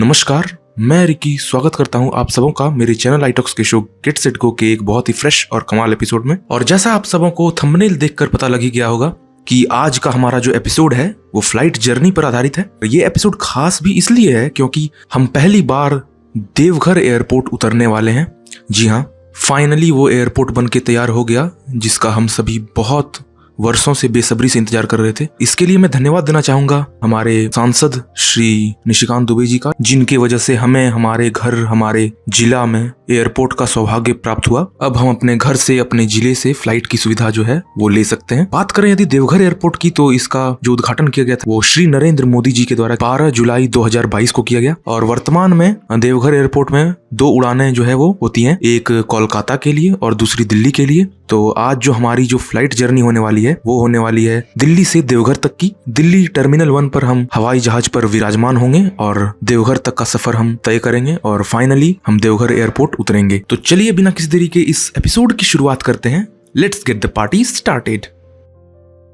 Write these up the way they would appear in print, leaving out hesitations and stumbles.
नमस्कार, मैं रिकी स्वागत करता हूं आप सबों का मेरे चैनल आईटॉक्स के शो गेट सेट गो के एक बहुत ही फ्रेश और कमाल एपिसोड में। और जैसा आप सबों को थंबनेल देखकर पता लग ही गया होगा कि आज का हमारा जो एपिसोड है वो फ्लाइट जर्नी पर आधारित है। ये एपिसोड खास भी इसलिए है क्योंकि हम पहली बार देवघर एयरपोर्ट उतरने वाले हैं। जी हाँ, फाइनली वो एयरपोर्ट बन के तैयार हो गया जिसका हम सभी बहुत वर्षों से बेसब्री से इंतजार कर रहे थे। इसके लिए मैं धन्यवाद देना चाहूंगा हमारे सांसद श्री निशिकांत दुबे जी का, जिनकी वजह से हमें हमारे घर, हमारे जिला में एयरपोर्ट का सौभाग्य प्राप्त हुआ। अब हम अपने घर से, अपने जिले से फ्लाइट की सुविधा जो है वो ले सकते हैं। बात करें यदि देवघर एयरपोर्ट की, तो इसका जो उद्घाटन किया गया था वो श्री नरेंद्र मोदी जी के द्वारा 12 जुलाई 2022 को किया गया। और वर्तमान में देवघर एयरपोर्ट में 2 उड़ानें जो है वो होती हैं, एक कोलकाता के लिए और दूसरी दिल्ली के लिए। तो आज जो हमारी जो फ्लाइट जर्नी होने वाली है वो होने वाली है दिल्ली से देवघर तक की। दिल्ली टर्मिनल 1 पर हम हवाई जहाज पर विराजमान होंगे और देवघर तक का सफर हम तय करेंगे और फाइनली हम देवघर एयरपोर्ट उतरेंगे। तो चलिए बिना किसी देरी के इस एपिसोड की शुरुआत करते हैं। Let's get the party started.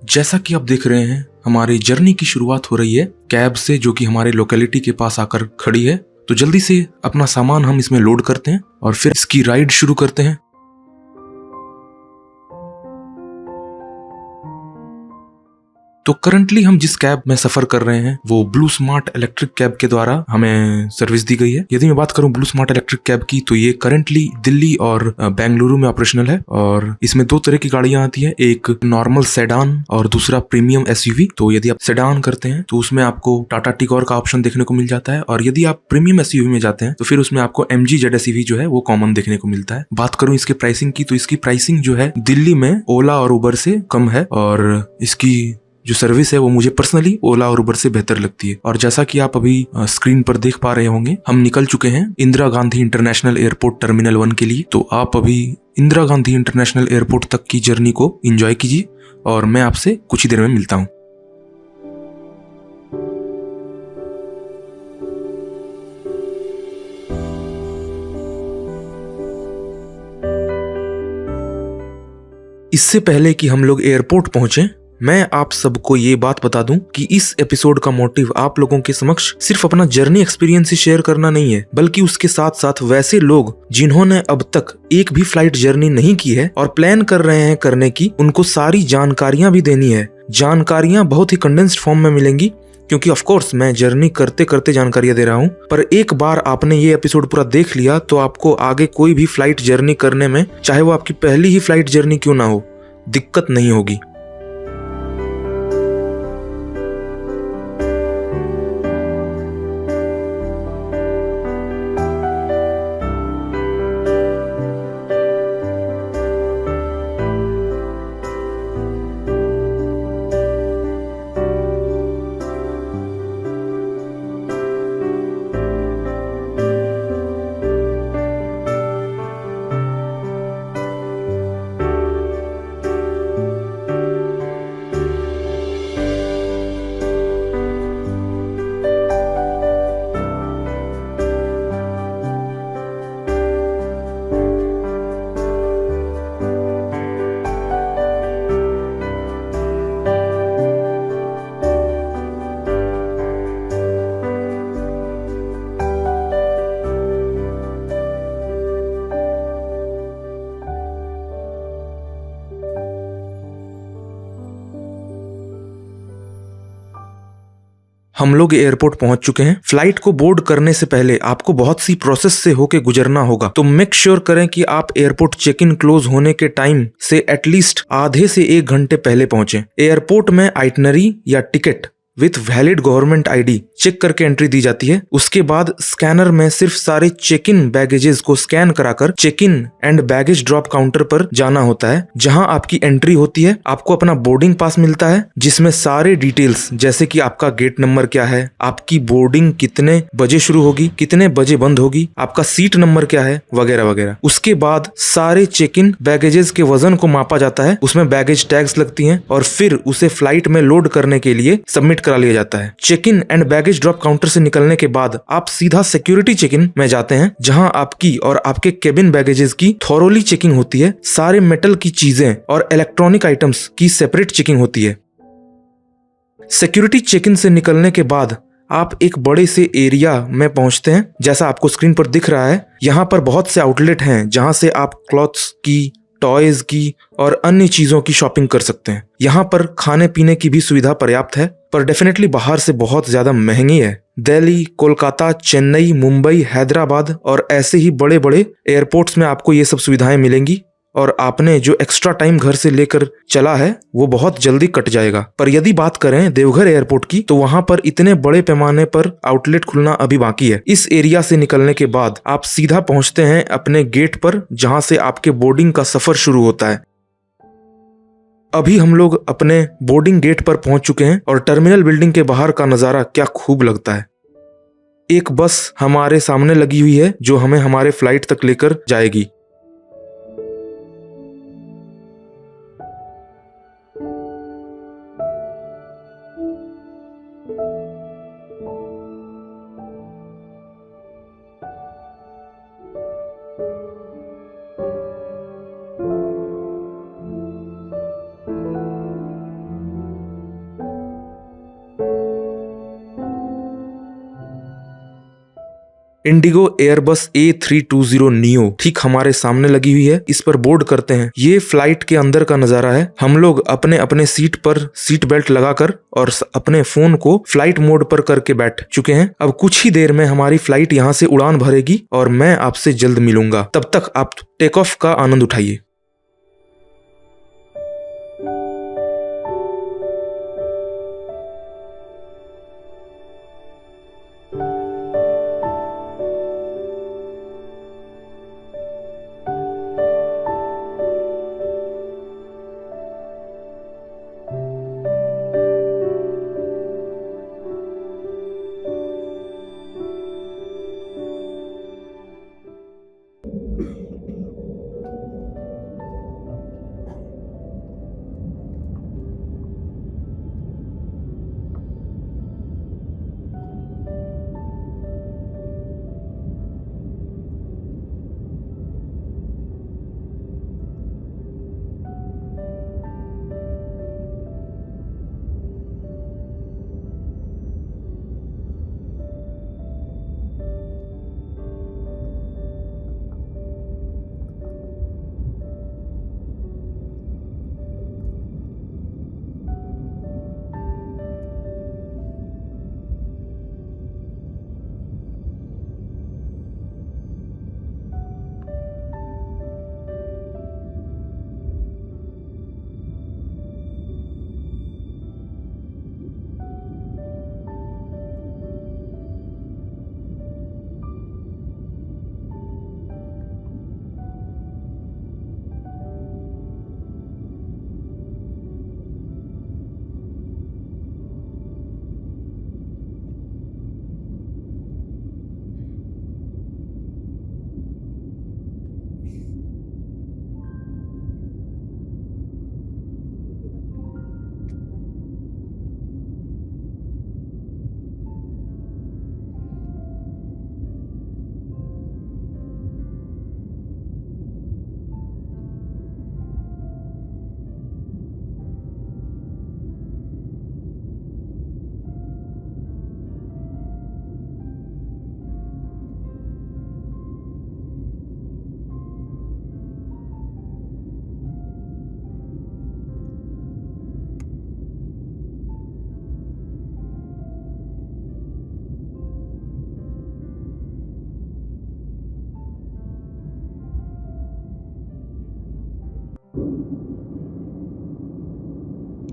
जैसा कि आप देख रहे हैं, हमारी जर्नी की शुरुआत हो रही है कैब से, जो कि हमारे लोकेलिटी के पास आकर खड़ी है। तो जल्दी से अपना सामान हम इसमें लोड करते हैं और फिर इसकी राइड शुरू करते हैं। तो करंटली हम जिस कैब में सफर कर रहे हैं वो ब्लू स्मार्ट इलेक्ट्रिक कैब के द्वारा हमें सर्विस दी गई है। यदि मैं बात करूं ब्लू स्मार्ट इलेक्ट्रिक कैब की, तो ये करंटली दिल्ली और बेंगलुरु में ऑपरेशनल है। और इसमें 2 तरह की गाड़ियां आती है, एक नॉर्मल सेडान और दूसरा प्रीमियम एसयूवी। तो यदि आप सेडान करते हैं तो उसमें आपको टाटा टिगोर का ऑप्शन देखने को मिल जाता है, और यदि आप प्रीमियम एसयूवी में जाते हैं तो फिर उसमें आपको MG ZSEV जो है वो कॉमन देखने को मिलता है। बात करूं इसके प्राइसिंग की, तो इसकी प्राइसिंग जो है दिल्ली में ओला और उबर से कम है, और इसकी जो सर्विस है वो मुझे पर्सनली ओला और उबर से बेहतर लगती है। और जैसा कि आप अभी स्क्रीन पर देख पा रहे होंगे, हम निकल चुके हैं Indira Gandhi international airport terminal 1 के लिए। तो आप अभी इंदिरा गांधी इंटरनेशनल एयरपोर्ट तक की जर्नी को एंजॉय कीजिए और मैं आपसे कुछ ही देर में मिलता हूं। इससे पहले कि हम लोग एयरपोर्ट पहुंचे, मैं आप सबको ये बात बता दूं कि इस एपिसोड का मोटिव आप लोगों के समक्ष सिर्फ अपना जर्नी एक्सपीरियंस ही शेयर करना नहीं है, बल्कि उसके साथ साथ वैसे लोग जिन्होंने अब तक एक भी फ्लाइट जर्नी नहीं की है और प्लान कर रहे हैं करने की, उनको सारी जानकारियां भी देनी है। जानकारियां बहुत ही कंडेंस्ड फॉर्म में मिलेंगी, क्योंकि ऑफ कोर्स मैं जर्नी करते करते जानकारियां दे रहा हूं। पर एक बार आपने ये एपिसोड पूरा देख लिया तो आपको आगे कोई भी फ्लाइट जर्नी करने में, चाहे वो आपकी पहली ही फ्लाइट जर्नी क्यों ना हो, दिक्कत नहीं होगी। हम लोग एयरपोर्ट पहुंच चुके हैं। फ्लाइट को बोर्ड करने से पहले आपको बहुत सी प्रोसेस से होके गुजरना होगा, तो मेक श्योर करें कि आप एयरपोर्ट चेक इन क्लोज होने के टाइम से एटलीस्ट आधे से 1 घंटे पहले पहुंचे। एयरपोर्ट में आइटनरी या ticket with valid government ID check करके एंट्री दी जाती है। उसके बाद स्कैनर में सिर्फ सारे चेक इन बैगेजेस को स्कैन कराकर check in and baggage drop counter पर जाना होता है, जहां आपकी एंट्री होती है। आपको अपना बोर्डिंग पास मिलता है जिसमें सारे डिटेल्स, जैसे कि आपका गेट नंबर क्या है, आपकी बोर्डिंग कितने बजे शुरू होगी, कितने बजे बंद होगी, आपका सीट नंबर क्या है, वगैरह वगैरह। उसके बाद सारे चेक इन बैगेजेस के वजन को मापा जाता है, उसमें बैगेज टैग्स लगती हैं और फिर उसे फ्लाइट में लोड करने के लिए सबमिट करा लिया जाता है। Check in and baggage drop counter से निकलने के बाद आप सीधा सिक्योरिटी चेक इन में जाते हैं, जहां आपकी और आपके केबिन बैगेजेस की थॉरोली चेकिंग होती है। सारे मेटल की चीजें और इलेक्ट्रॉनिक आइटम्स की सेपरेट चेकिंग होती है। सिक्योरिटी चेक इन से निकलने के बाद आप एक बड़े से एरिया में पहुंचते हैं। जैसा आपको स्क्रीन पर दिख रहा है, यहाँ पर बहुत से आउटलेट हैं जहां से आप क्लॉथ्स की, टॉयज की और अन्य चीजों की शॉपिंग कर सकते हैं। यहाँ पर खाने पीने की भी सुविधा पर्याप्त है, पर डेफिनेटली बाहर से बहुत ज्यादा महंगी है। दिल्ली, कोलकाता, चेन्नई, मुंबई, हैदराबाद और ऐसे ही बड़े बड़े एयरपोर्ट्स में आपको ये सब सुविधाएं मिलेंगी और आपने जो एक्स्ट्रा टाइम घर से लेकर चला है वो बहुत जल्दी कट जाएगा। पर यदि बात करें देवघर एयरपोर्ट की, तो वहां पर इतने बड़े पैमाने पर आउटलेट खुलना अभी बाकी है। इस एरिया से निकलने के बाद आप सीधा पहुंचते हैं अपने गेट पर, जहां से आपके बोर्डिंग का सफर शुरू होता है। अभी हम लोग अपने बोर्डिंग गेट पर पहुंच चुके हैं और टर्मिनल बिल्डिंग के बाहर का नजारा क्या खूब लगता है। एक बस हमारे सामने लगी हुई है जो हमें हमारे फ्लाइट तक लेकर जाएगी। इंडिगो एयरबस A320 नियो ठीक हमारे सामने लगी हुई है। इस पर बोर्ड करते हैं। ये फ्लाइट के अंदर का नजारा है। हम लोग अपने अपने सीट पर सीट बेल्ट लगाकर और अपने फोन को फ्लाइट मोड पर करके बैठ चुके हैं। अब कुछ ही देर में हमारी फ्लाइट यहाँ से उड़ान भरेगी और मैं आपसे जल्द मिलूंगा। तब तक आप टेक ऑफ का आनंद उठाइए।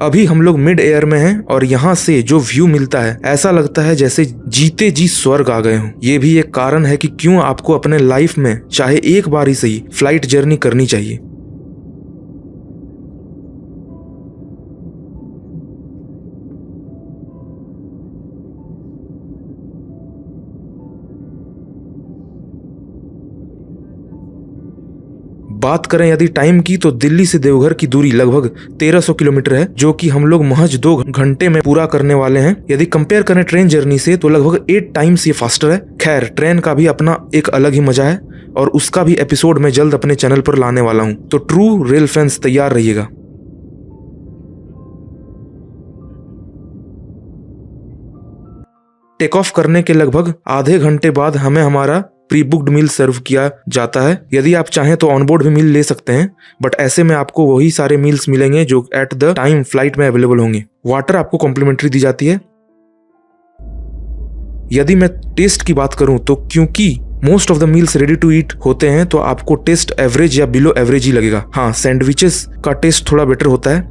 अभी हम लोग मिड एयर में हैं और यहाँ से जो व्यू मिलता है ऐसा लगता है जैसे जीते जी स्वर्ग आ गए हों। ये भी एक कारण है कि क्यों आपको अपने लाइफ में चाहे एक बार ही सही फ्लाइट जर्नी करनी चाहिए। बात करें यदि टाइम की, तो दिल्ली से देवघर की दूरी लगभग 1300 किलोमीटर है, जो कि हम लोग महज 2 घंटे में पूरा करने वाले हैं। यदि कंपेयर करें ट्रेन जर्नी से तो लगभग 8 टाइम्स ये फास्टर है। खैर, ट्रेन का भी अपना एक अलग ही मजा है और उसका भी एपिसोड मैं जल्द अपने चैनल पर लाने वाला हूँ, तो ट्रू रेल फैंस तैयार रहिएगा। टेक ऑफ करने के लगभग आधे घंटे बाद हमें हमारा प्री बुक्ड मील सर्व किया जाता है। यदि आप चाहें तो ऑनबोर्ड भी मील ले सकते हैं, बट ऐसे में आपको वही सारे मील्स मिलेंगे जो एट द टाइम फ्लाइट में अवेलेबल होंगे। वाटर आपको कॉम्प्लीमेंट्री दी जाती है। यदि मैं टेस्ट की बात करूं तो क्योंकि most of the meals ready to eat होते हैं तो आपको टेस्ट एवरेज या बिलो एवरेज ही लगेगा। हाँ, सैंडविचेस का टेस्ट थोड़ा बेटर होता है।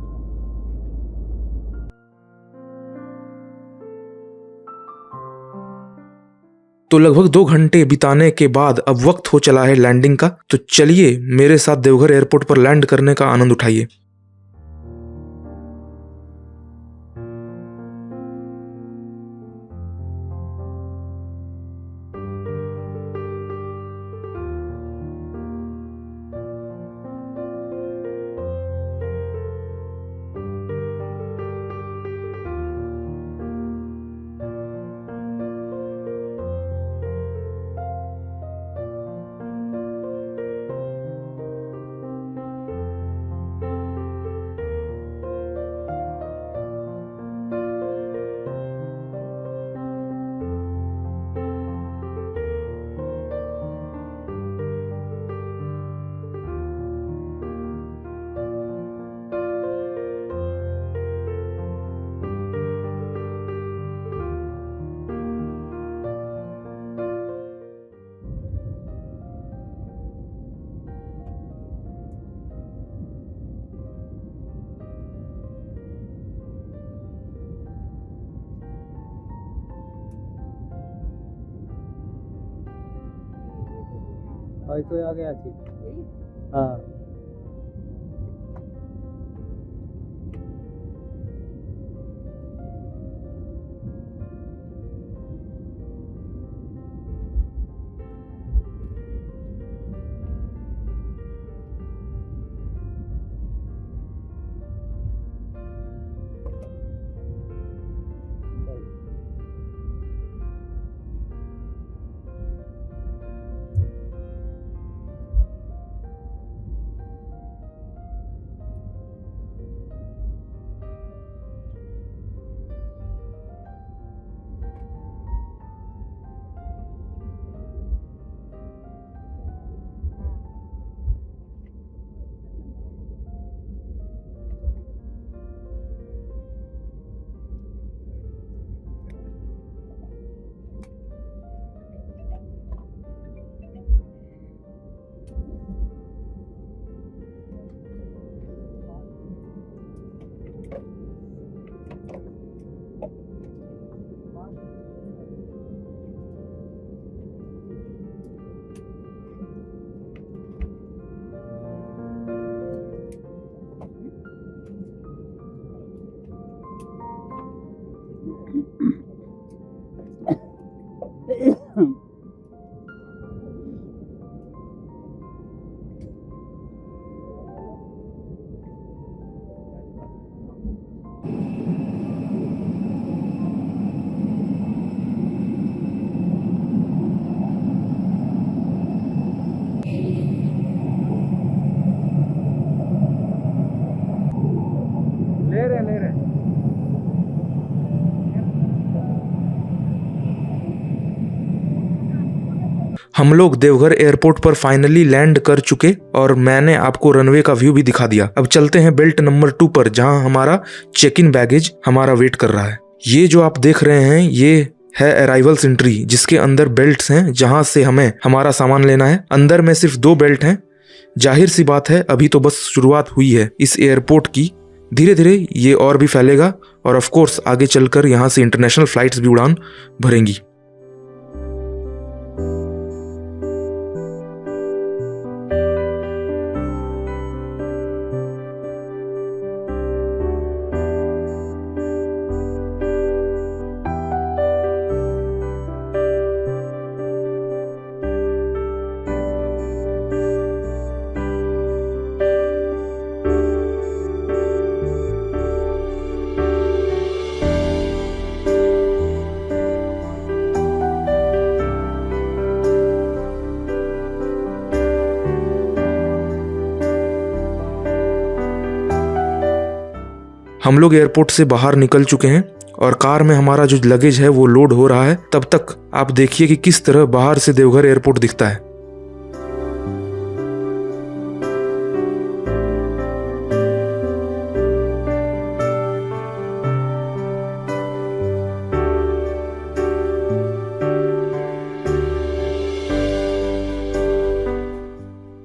तो लगभग 2 घंटे बिताने के बाद अब वक्त हो चला है लैंडिंग का। तो चलिए मेरे साथ देवघर एयरपोर्ट पर लैंड करने का आनंद उठाइए। तो आ गया थी। हाँ, ले रहे। हम लोग देवघर एयरपोर्ट पर फाइनली लैंड कर चुके और मैंने आपको रनवे का व्यू भी दिखा दिया। अब चलते हैं बेल्ट नंबर 2 पर, जहां हमारा चेक इन बैगेज हमारा वेट कर रहा है। ये जो आप देख रहे हैं ये है अराइवल्स एंट्री, जिसके अंदर बेल्ट्स हैं जहां से हमें हमारा सामान लेना है। अंदर में सिर्फ 2 बेल्ट हैं। जाहिर सी बात है अभी तो बस शुरुआत हुई है इस एयरपोर्ट की, धीरे धीरे ये और भी फैलेगा और ऑफ कोर्स आगे चलकर यहाँ से इंटरनेशनल फ्लाइट्स भी उड़ान भरेंगी। हम लोग एयरपोर्ट से बाहर निकल चुके हैं और कार में हमारा जो लगेज है वो लोड हो रहा है, तब तक आप देखिए कि किस तरह बाहर से देवघर एयरपोर्ट दिखता है।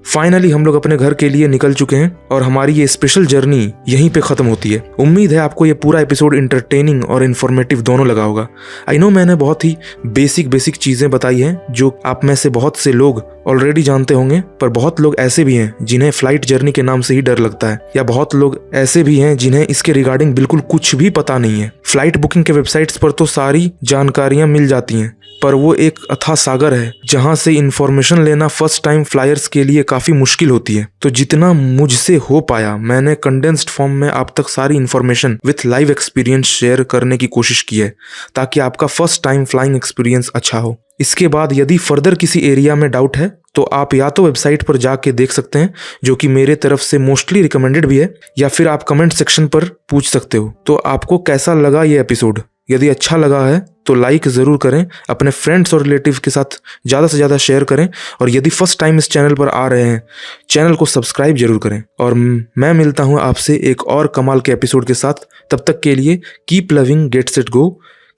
फाइनली हम लोग अपने घर के लिए निकल चुके हैं और हमारी ये स्पेशल जर्नी यहीं पे खत्म होती है। उम्मीद है आपको ये पूरा एपिसोड इंटरटेनिंग और इन्फॉर्मेटिव दोनों लगा होगा। आई नो मैंने बहुत ही बेसिक चीजें बताई हैं जो आप में से बहुत से लोग ऑलरेडी जानते होंगे, पर बहुत लोग ऐसे भी हैं जिन्हें फ्लाइट जर्नी के नाम से ही डर लगता है, या बहुत लोग ऐसे भी हैं जिन्हें इसके रिगार्डिंग बिल्कुल कुछ भी पता नहीं है। फ्लाइट बुकिंग के वेबसाइट्स पर तो सारी जानकारियां मिल जाती हैं, पर वो एक अथाह सागर है जहां से इंफॉर्मेशन लेना फर्स्ट टाइम फ्लायर्स के लिए काफी मुश्किल होती है। तो जितना मुझसे हो पाया मैंने कंडेंस्ड फॉर्म में आप तक सारी information with live experience share करने की कोशिश की है, ताकि आपका फर्स्ट टाइम फ्लाइंग एक्सपीरियंस अच्छा हो। इसके बाद यदि फर्दर किसी एरिया में डाउट है तो आप या तो वेबसाइट पर जाके देख सकते हैं, जो कि मेरे तरफ से मोस्टली रिकमेंडेड भी है, या फिर आप कमेंट सेक्शन पर पूछ सकते हो। तो आपको कैसा लगा ये एपिसोड? यदि अच्छा लगा है तो लाइक ज़रूर करें, अपने फ्रेंड्स और रिलेटिव के साथ ज़्यादा से ज़्यादा शेयर करें, और यदि फर्स्ट टाइम इस चैनल पर आ रहे हैं चैनल को सब्सक्राइब जरूर करें। और मैं मिलता हूँ आपसे एक और कमाल के एपिसोड के साथ। तब तक के लिए keep loving get set go,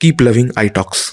keep loving आई टॉक्स।